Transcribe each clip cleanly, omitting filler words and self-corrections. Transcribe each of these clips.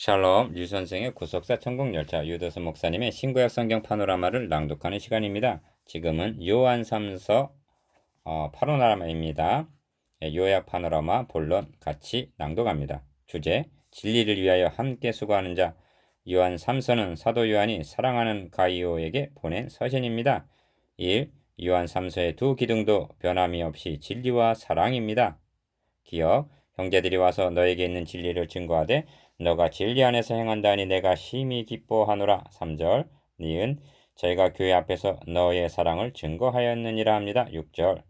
샬롬 류선생의 구속사 천국열차 유도서 목사님의 신구약 성경 파노라마를 낭독하는 시간입니다. 지금은 요한 3서 파노라마입니다. 요약 파노라마 본론 같이 낭독합니다. 주제 진리를 위하여 함께 수고하는 자. 요한 3서는 사도 요한이 사랑하는 가이오에게 보낸 서신입니다. 1. 요한 3서의 두 기둥도 변함이 없이 진리와 사랑입니다. 기억 형제들이 와서 너에게 있는 진리를 증거하되 너가 진리 안에서 행한다니 내가 심히 기뻐하노라. 3절 니은 저희가 교회 앞에서 너의 사랑을 증거하였느니라 합니다. 6절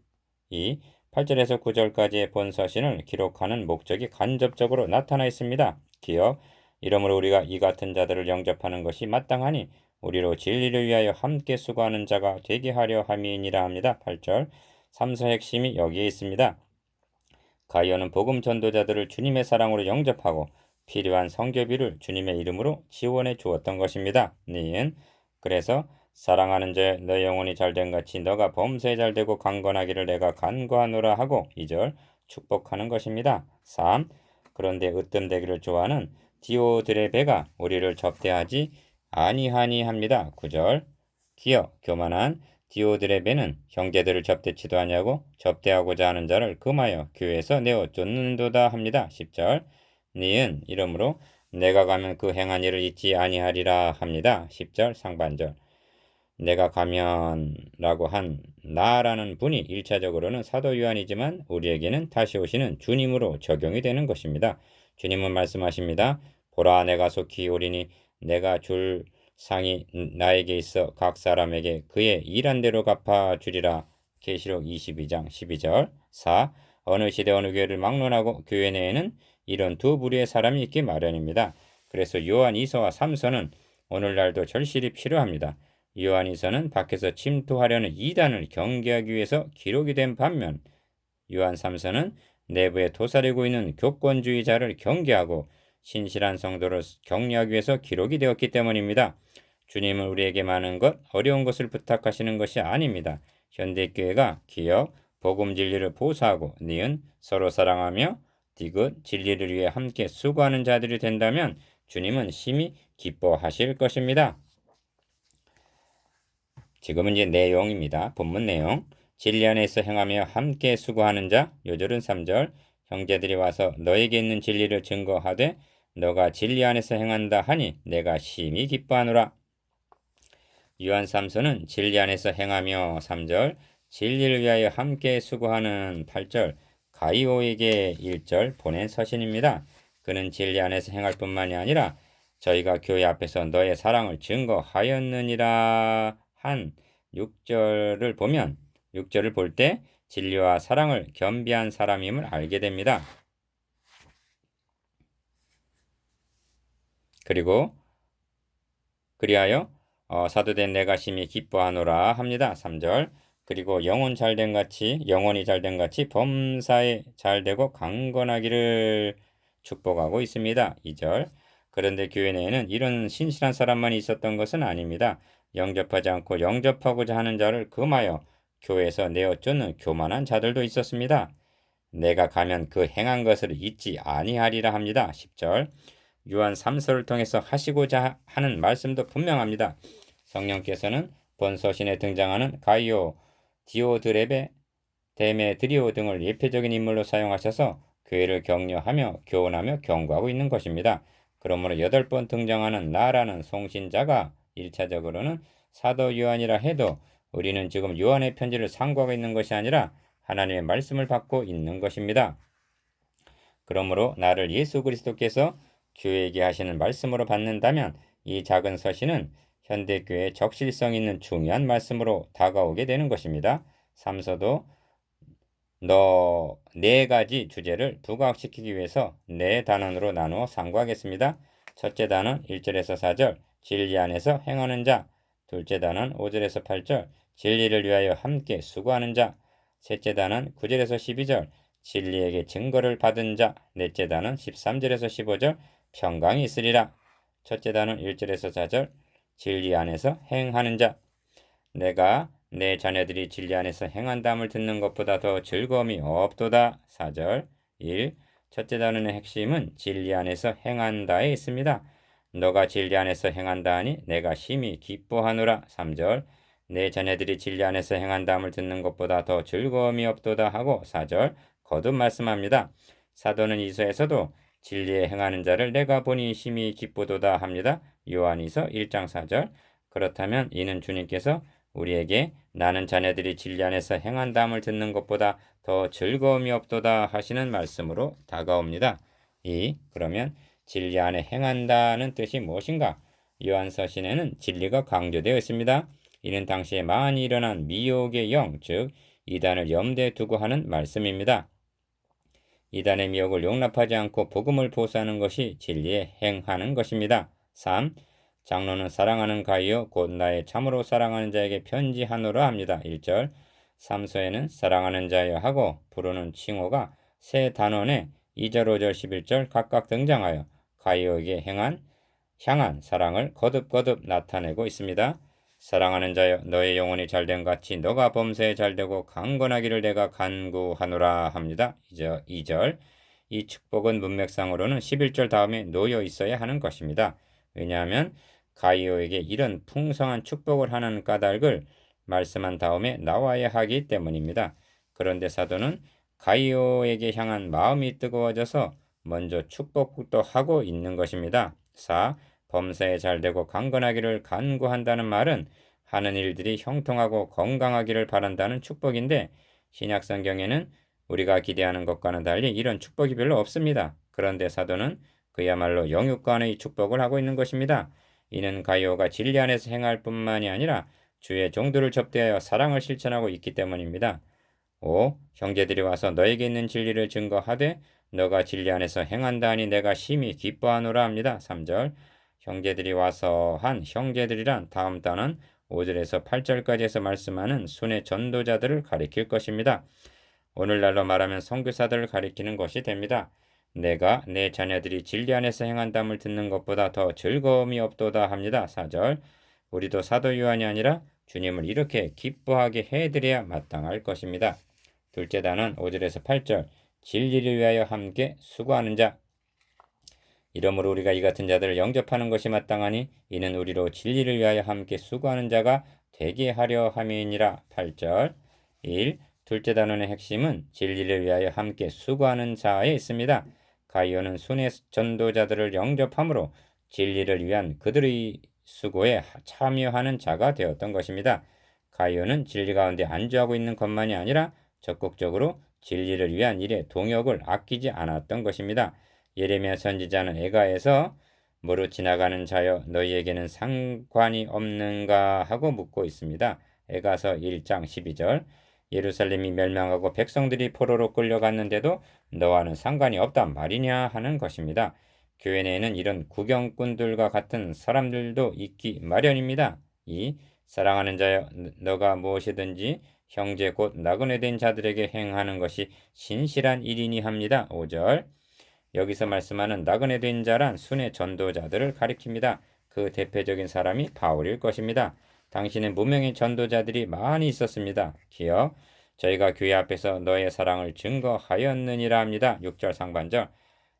2. 8절에서 9절까지의 본 서신을 기록하는 목적이 간접적으로 나타나 있습니다. 기억 이러므로 우리가 이 같은 자들을 영접하는 것이 마땅하니 우리로 진리를 위하여 함께 수고하는 자가 되게 하려 함이니라 합니다. 8절 3서 핵심이 여기에 있습니다. 가이오는 복음 전도자들을 주님의 사랑으로 영접하고 필요한 성교비를 주님의 이름으로 지원해 주었던 것입니다. 니은 그래서 사랑하는 자 너 영혼이 잘된 같이 너가 범사에 잘되고 강건하기를 내가 간구하노라 하고 2절 축복하는 것입니다. 3. 그런데 으뜸되기를 좋아하는 디오드레베가 우리를 접대하지 아니하니 합니다. 9절 기어 교만한 디오드레베는 형제들을 접대치도 아니하고 접대하고자 하는 자를 금하여 교회에서 내어 쫓는도다 합니다. 10절 니은 이러므로 내가 가면 그 행한 일을 잊지 아니하리라 합니다. 10절 상반절 내가 가면 라고 한 나라는 분이 1차적으로는 사도 요한이지만 우리에게는 다시 오시는 주님으로 적용이 되는 것입니다. 주님은 말씀하십니다. 보라 내가 속히 오리니 내가 줄 상이 나에게 있어 각 사람에게 그의 일한 대로 갚아주리라. 계시록 22장 12절 4. 어느 시대 어느 교회를 막론하고 교회 내에는 이런 두 부류의 사람이 있기 마련입니다. 그래서 요한 2서와 3서는 오늘날도 절실히 필요합니다. 요한 2서는 밖에서 침투하려는 이단을 경계하기 위해서 기록이 된 반면 요한 3서는 내부에 도사리고 있는 교권주의자를 경계하고 신실한 성도를 격려하기 위해서 기록이 되었기 때문입니다. 주님은 우리에게 많은 것, 어려운 것을 부탁하시는 것이 아닙니다. 현대교회가 기억, 복음 진리를 보수하고 니은 서로 사랑하며 디귿 진리를 위해 함께 수고하는 자들이 된다면 주님은 심히 기뻐하실 것입니다. 지금은 이제 내용입니다. 본문 내용. 진리 안에서 행하며 함께 수고하는 자. 요절은 3절. 형제들이 와서 너에게 있는 진리를 증거하되 너가 진리 안에서 행한다 하니 내가 심히 기뻐하노라. 요한 3서는 진리 안에서 행하며 3절. 진리를 위하여 함께 수고하는 8절. 가이오에게 1절 보낸 서신입니다. 그는 진리 안에서 행할 뿐만이 아니라 저희가 교회 앞에서 너의 사랑을 증거하였느니라 한 6절을 보면 6절을 볼 때 진리와 사랑을 겸비한 사람임을 알게 됩니다. 그리고 그리하여 사도된 내가 심히 기뻐하노라 합니다. 3절 그리고 영혼이 잘된 같이 범사에 잘되고 강건하기를 축복하고 있습니다. 2절 그런데 교회 내에는 이런 신실한 사람만이 있었던 것은 아닙니다. 영접하지 않고 영접하고자 하는 자를 금하여 교회에서 내어 쫓는 교만한 자들도 있었습니다. 내가 가면 그 행한 것을 잊지 아니하리라 합니다. 10절 요한 3서를 통해서 하시고자 하는 말씀도 분명합니다. 성령께서는 본 서신에 등장하는 가이오, 디오드레베, 데메드리오 등을 예표적인 인물로 사용하셔서 교회를 격려하며 교훈하며 경고하고 있는 것입니다. 그러므로 8번 등장하는 나라는 송신자가 1차적으로는 사도 요한이라 해도 우리는 지금 요한의 편지를 상고하고 있는 것이 아니라 하나님의 말씀을 받고 있는 것입니다. 그러므로 나를 예수 그리스도께서 교회에게 하시는 말씀으로 받는다면 이 작은 서신은 현대교회의 적실성 있는 중요한 말씀으로 다가오게 되는 것입니다. 3서도 네 가지 주제를 부각시키기 위해서 네 단원으로 나누어 상고하겠습니다. 첫째 단원 1절에서 4절 진리 안에서 행하는 자. 둘째 단원 5절에서 8절 진리를 위하여 함께 수고하는 자. 셋째 단원 9절에서 12절 진리에게 증거를 받은 자. 넷째 단원 13절에서 15절 평강이 있으리라. 첫째 단원 1절에서 4절 진리 안에서 행하는 자. 내가 내 자녀들이 진리 안에서 행한담을 듣는 것보다 더 즐거움이 없도다. 4절 1. 첫째 단원의 핵심은 진리 안에서 행한다에 있습니다. 너가 진리 안에서 행한다 하니 내가 심히 기뻐하노라. 3절 내 자녀들이 진리 안에서 행한다함을 듣는 것보다 더 즐거움이 없도다 하고 4절 거듭 말씀합니다. 사도는 이서에서도 진리에 행하는 자를 내가 보니 심히 기쁘도다 합니다. 요한이서 1장 4절 그렇다면 이는 주님께서 우리에게 나는 자녀들이 진리 안에서 행한다함을 듣는 것보다 더 즐거움이 없도다 하시는 말씀으로 다가옵니다. 그러면 진리 안에 행한다는 뜻이 무엇인가? 요한서신에는 진리가 강조되어 있습니다. 이는 당시에 많이 일어난 미혹의 영, 즉 이단을 염두에 두고 하는 말씀입니다. 이단의 미혹을 용납하지 않고 복음을 보수하는 것이 진리에 행하는 것입니다. 3. 장로는 사랑하는 가이요 곧 나의 참으로 사랑하는 자에게 편지하노라 합니다. 1절 3서에는 사랑하는 자여 하고 부르는 칭호가 세 단원에 2절, 5절, 11절 각각 등장하여 가이오에게 향한 사랑을 거듭거듭 나타내고 있습니다. 사랑하는 자여 너의 영혼이 잘된 같이 너가 범사에 잘되고 강건하기를 내가 간구하노라 합니다. 2절 이 축복은 문맥상으로는 11절 다음에 놓여 있어야 하는 것입니다. 왜냐하면 가이오에게 이런 풍성한 축복을 하는 까닭을 말씀한 다음에 나와야 하기 때문입니다. 그런데 사도는 가이오에게 향한 마음이 뜨거워져서 먼저 축복부터 하고 있는 것입니다. 4. 범사에 잘되고 강건하기를 간구한다는 말은 하는 일들이 형통하고 건강하기를 바란다는 축복인데 신약 성경에는 우리가 기대하는 것과는 달리 이런 축복이 별로 없습니다. 그런데 사도는 그야말로 영육간의 축복을 하고 있는 것입니다. 이는 가이오가 진리 안에서 행할 뿐만이 아니라 주의 종들을 접대하여 사랑을 실천하고 있기 때문입니다. 5. 형제들이 와서 너에게 있는 진리를 증거하되 너가 진리 안에서 행한다 하니 내가 심히 기뻐하노라 합니다. 3절 형제들이 와서 한 형제들이란 다음 단은 5절에서 8절까지에서 말씀하는 순회 전도자들을 가리킬 것입니다. 오늘날로 말하면 선교사들을 가리키는 것이 됩니다. 내가 내 자녀들이 진리 안에서 행한담을 듣는 것보다 더 즐거움이 없도다 합니다. 4절 우리도 사도 요한이 아니라 주님을 이렇게 기뻐하게 해드려야 마땅할 것입니다. 둘째 단은 5절에서 8절 진리를 위하여 함께 수고하는 자 이러므로 우리가 이 같은 자들을 영접하는 것이 마땅하니 이는 우리로 진리를 위하여 함께 수고하는 자가 되게 하려 함이니라. 8절 1. 둘째 단원의 핵심은 진리를 위하여 함께 수고하는 자에 있습니다. 가이오는 순회 전도자들을 영접함으로 진리를 위한 그들의 수고에 참여하는 자가 되었던 것입니다. 가이오는 진리 가운데 안주하고 있는 것만이 아니라 적극적으로 진리를 위한 일에 동역을 아끼지 않았던 것입니다. 예레미야 선지자는 에가에서 모르 지나가는 자여 너희에게는 상관이 없는가 하고 묻고 있습니다. 에가서 1장 12절 예루살렘이 멸망하고 백성들이 포로로 끌려갔는데도 너와는 상관이 없단 말이냐 하는 것입니다. 교회 내에는 이런 구경꾼들과 같은 사람들도 있기 마련입니다. 사랑하는 자여 너가 무엇이든지 형제 곧 나그네 된 자들에게 행하는 것이 신실한 일이니 합니다. 5절 여기서 말씀하는 나그네 된 자란 순회 전도자들을 가리킵니다. 그 대표적인 사람이 바울일 것입니다. 당시는 무명의 전도자들이 많이 있었습니다. 기억 저희가 교회 앞에서 너의 사랑을 증거하였느니라 합니다. 6절 상반절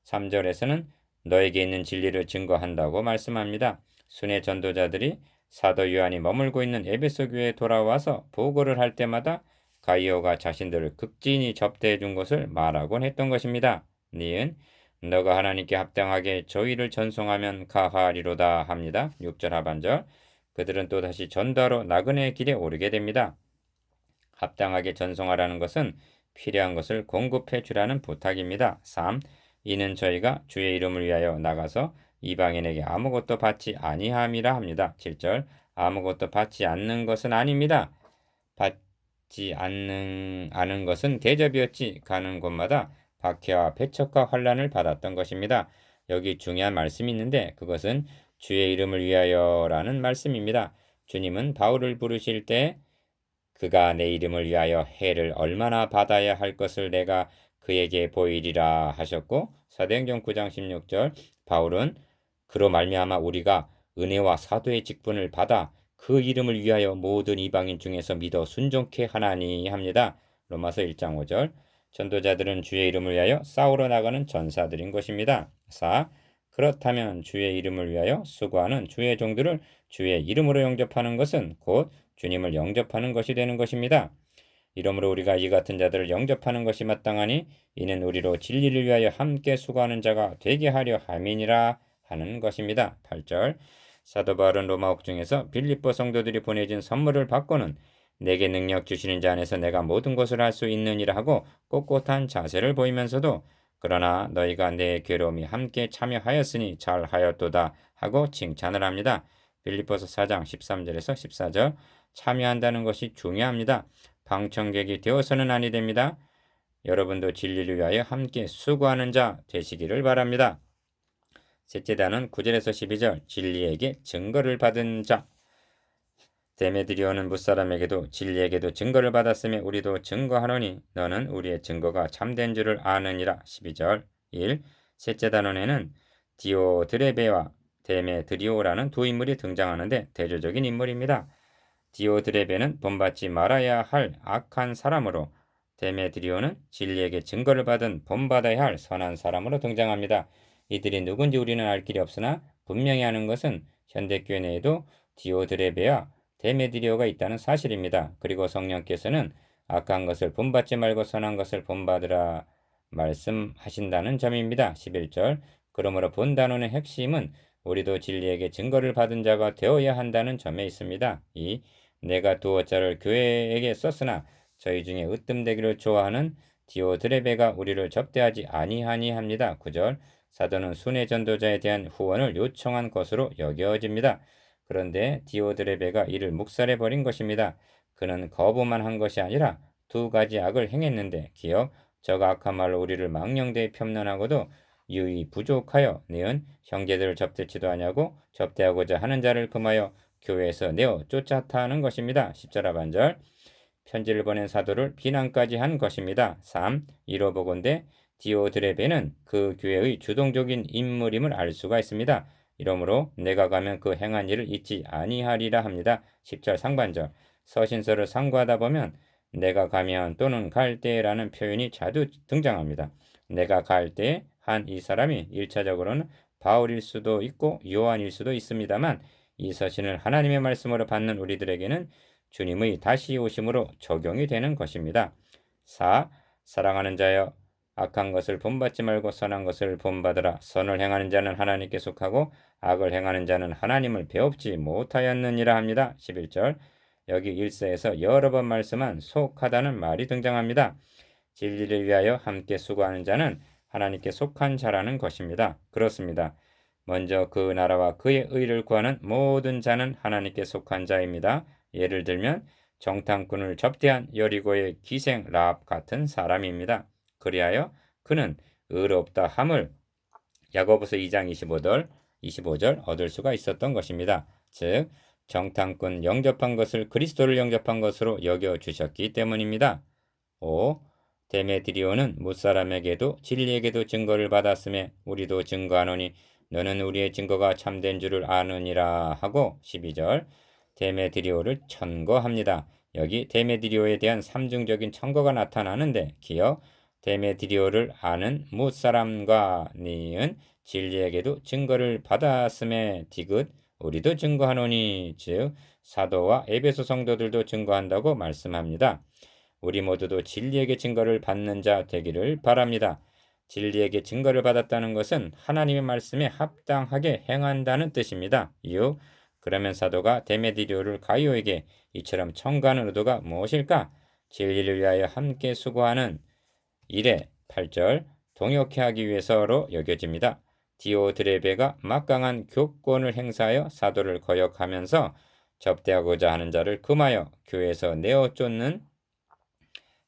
3절에서는 너에게 있는 진리를 증거한다고 말씀합니다. 순회 전도자들이 사도 요한이 머물고 있는 에베소 교회에 돌아와서 보고를 할 때마다 가이오가 자신들을 극진히 접대해 준 것을 말하곤 했던 것입니다. 니은 너가 하나님께 합당하게 저희를 전송하면 가하리로다 합니다. 6절 하반절 그들은 또다시 전도하러 나그네의 길에 오르게 됩니다. 합당하게 전송하라는 것은 필요한 것을 공급해 주라는 부탁입니다. 3. 이는 저희가 주의 이름을 위하여 나가서 이방인에게 아무것도 받지 아니함이라 합니다. 7절 아무것도 받지 않는 것은 아닙니다. 받지 않는 것은 대접이었지 가는 곳마다 박해와 배척과 환난을 받았던 것입니다. 여기 중요한 말씀이 있는데 그것은 주의 이름을 위하여라는 말씀입니다. 주님은 바울을 부르실 때 그가 내 이름을 위하여 해를 얼마나 받아야 할 것을 내가 그에게 보이리라 하셨고 사도행전 9장 16절 바울은 그로 말미암아 우리가 은혜와 사도의 직분을 받아 그 이름을 위하여 모든 이방인 중에서 믿어 순종케 하나니 합니다. 로마서 1장 5절 전도자들은 주의 이름을 위하여 싸우러 나가는 전사들인 것입니다. 4. 그렇다면 주의 이름을 위하여 수고하는 주의 종들을 주의 이름으로 영접하는 것은 곧 주님을 영접하는 것이 되는 것입니다. 이러므로 우리가 이 같은 자들을 영접하는 것이 마땅하니 이는 우리로 진리를 위하여 함께 수고하는 자가 되게 하려 함이니라 하는 것입니다. 8절 사도 바울은 로마 옥중에서 빌립보 성도들이 보내준 선물을 받고는 내게 능력 주시는 자 안에서 내가 모든 것을 할 수 있느니라 하고 꼿꼿한 자세를 보이면서도 그러나 너희가 내 괴로움이 함께 참여하였으니 잘하였도다 하고 칭찬을 합니다. 빌립보서 4장 13절에서 14절 참여한다는 것이 중요합니다. 방청객이 되어서는 아니 됩니다. 여러분도 진리를 위하여 함께 수고하는 자 되시기를 바랍니다. 셋째 단은 9절에서 12절 진리에게 증거를 받은 자. 데메드리오는 무사람에게도 진리에게도 증거를 받았으며 우리도 증거하노니 너는 우리의 증거가 참된 줄을 아느니라. 12절 1. 셋째 단원에는 디오드레베와 데메드리오라는 두 인물이 등장하는데 대조적인 인물입니다. 디오드레베는 본받지 말아야 할 악한 사람으로 데메드리오는 진리에게 증거를 받은 본받아야 할 선한 사람으로 등장합니다. 이들이 누군지 우리는 알 길이 없으나 분명히 아는 것은 현대교회 내에도 디오드레베와 데메드리오가 있다는 사실입니다. 그리고 성령께서는 악한 것을 본받지 말고 선한 것을 본받으라 말씀하신다는 점입니다. 11절 그러므로 본 단원의 핵심은 우리도 진리에게 증거를 받은 자가 되어야 한다는 점에 있습니다. 2. 내가 두어 자를 교회에게 썼으나 저희 중에 으뜸되기를 좋아하는 디오드레베가 우리를 접대하지 아니하니 합니다. 9절 사도는 순회 전도자에 대한 후원을 요청한 것으로 여겨집니다. 그런데 디오드레베가 이를 묵살해 버린 것입니다. 그는 거부만 한 것이 아니라 두 가지 악을 행했는데 기억 저가 악한 말로 우리를 망령되이 폄론하고도 유의 부족하여 내은 형제들을 접대치도 하냐고 접대하고자 하는 자를 금하여 교회에서 내어 쫓아타 하는 것입니다. 10절 하반절 편지를 보낸 사도를 비난까지 한 것입니다. 3. 이로 보건대 디오드레베는 그 교회의 주동적인 인물임을 알 수가 있습니다. 이러므로 내가 가면 그 행한 일을 잊지 아니하리라 합니다. 10절 상반절 서신서를 상고하다 보면 내가 가면 또는 갈 때라는 표현이 자주 등장합니다. 내가 갈 때 한 이 사람이 1차적으로는 바울일 수도 있고 요한일 수도 있습니다만 이 서신을 하나님의 말씀으로 받는 우리들에게는 주님의 다시 오심으로 적용이 되는 것입니다. 4. 사랑하는 자여 악한 것을 본받지 말고 선한 것을 본받으라. 선을 행하는 자는 하나님께 속하고 악을 행하는 자는 하나님을 배웁지 못하였느니라 합니다. 11절 여기 1서에서 여러 번 말씀한 속하다는 말이 등장합니다. 진리를 위하여 함께 수고하는 자는 하나님께 속한 자라는 것입니다. 그렇습니다. 먼저 그 나라와 그의 의를 구하는 모든 자는 하나님께 속한 자입니다. 예를 들면 정탐꾼을 접대한 여리고의 기생 라합 같은 사람입니다. 그리하여 그는 의롭다 함을 야고보서 2장 25절 얻을 수가 있었던 것입니다. 즉 정탐꾼 영접한 것을 그리스도를 영접한 것으로 여겨주셨기 때문입니다. 5. 데메드리오는 무사람에게도 진리에게도 증거를 받았음에 우리도 증거하노니 너는 우리의 증거가 참된 줄을 아느니라 하고 12절 데메드리오를 천거합니다. 여기 데메드리오에 대한 삼중적인 천거가 나타나는데 기억 데메드리오를 아는 무사람과 니은 진리에게도 증거를 받았음에 디귿 우리도 증거하노니 즉 사도와 에베소 성도들도 증거한다고 말씀합니다. 우리 모두도 진리에게 증거를 받는 자 되기를 바랍니다. 진리에게 증거를 받았다는 것은 하나님의 말씀에 합당하게 행한다는 뜻입니다. 이유 그러면 사도가 데메드리오를 가이오에게 이처럼 청구하는 의도가 무엇일까? 진리를 위하여 함께 수고하는 일에 8절 동역해 하기 위해서로 여겨집니다. 디오드레베가 막강한 교권을 행사하여 사도를 거역하면서 접대하고자 하는 자를 금하여 교회에서 내어 쫓는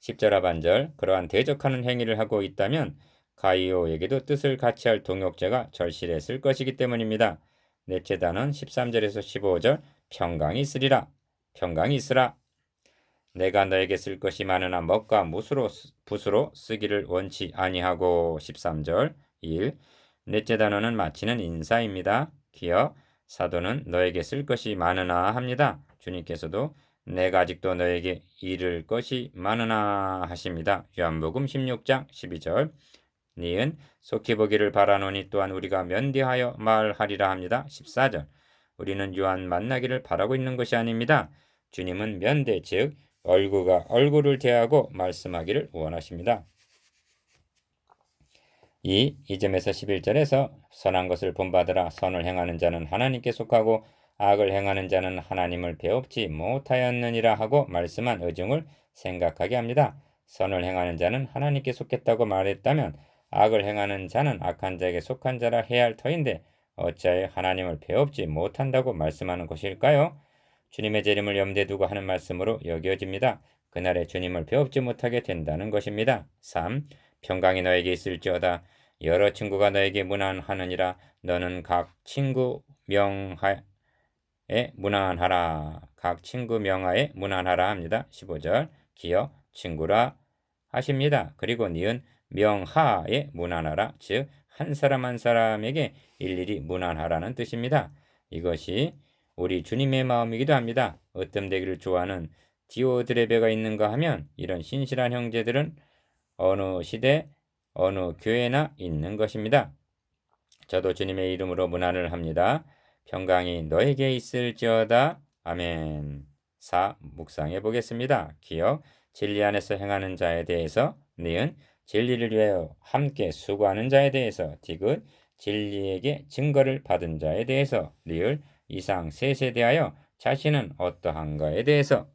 10절 하반절 그러한 대적하는 행위를 하고 있다면 가이오에게도 뜻을 같이 할 동역자가 절실했을 것이기 때문입니다. 넷째 단은 13절에서 15절 평강이 있으리라. 평강이 있으라. 내가 너에게 쓸 것이 많으나 먹과 붓으로 쓰기를 원치 아니하고 13절 1. 넷째 단어는 마치는 인사입니다. 기억 사도는 너에게 쓸 것이 많으나 합니다. 주님께서도 내가 아직도 너에게 이를 것이 많으나 하십니다. 요한복음 16장 12절. 니은 속히 보기를 바라노니 또한 우리가 면대하여 말하리라 합니다. 14절. 우리는 요한 만나기를 바라고 있는 것이 아닙니다. 주님은 면대 즉 얼굴과 얼굴을 대하고 말씀하기를 원하십니다. 이 점에서 11절에서 선한 것을 본받으라. 선을 행하는 자는 하나님께 속하고 악을 행하는 자는 하나님을 배웁지 못하였느니라 하고 말씀한 의중을 생각하게 합니다. 선을 행하는 자는 하나님께 속했다고 말했다면 악을 행하는 자는 악한 자에게 속한 자라 해야 할 터인데 어찌하여 하나님을 배웁지 못한다고 말씀하는 것일까요? 주님의 재림을 염두에 두고 하는 말씀으로 여겨집니다. 그날에 주님을 배웁지 못하게 된다는 것입니다. 3. 평강이 너에게 있을지어다. 여러 친구가 너에게 무난하느니라. 너는 각 친구 명하에 무난하라. 각 친구 명하에 무난하라 합니다. 15절. 기어 친구라 하십니다. 그리고 니은 명하에 무난하라. 즉 한 사람 한 사람에게 일일이 무난하라는 뜻입니다. 이것이 우리 주님의 마음이기도 합니다. 으뜸되기를 좋아하는 디오드레베가 있는가 하면 이런 신실한 형제들은 어느 시대 어느 교회나 있는 것입니다. 저도 주님의 이름으로 문안을 합니다. 평강이 너에게 있을지어다. 아멘. 4. 묵상해 보겠습니다. 기억 진리 안에서 행하는 자에 대해서 니은 진리를 위하여 함께 수고하는 자에 대해서 디귿 진리에게 증거를 받은 자에 대해서 리을 이상 셋에 대하여 자신은 어떠한가에 대해서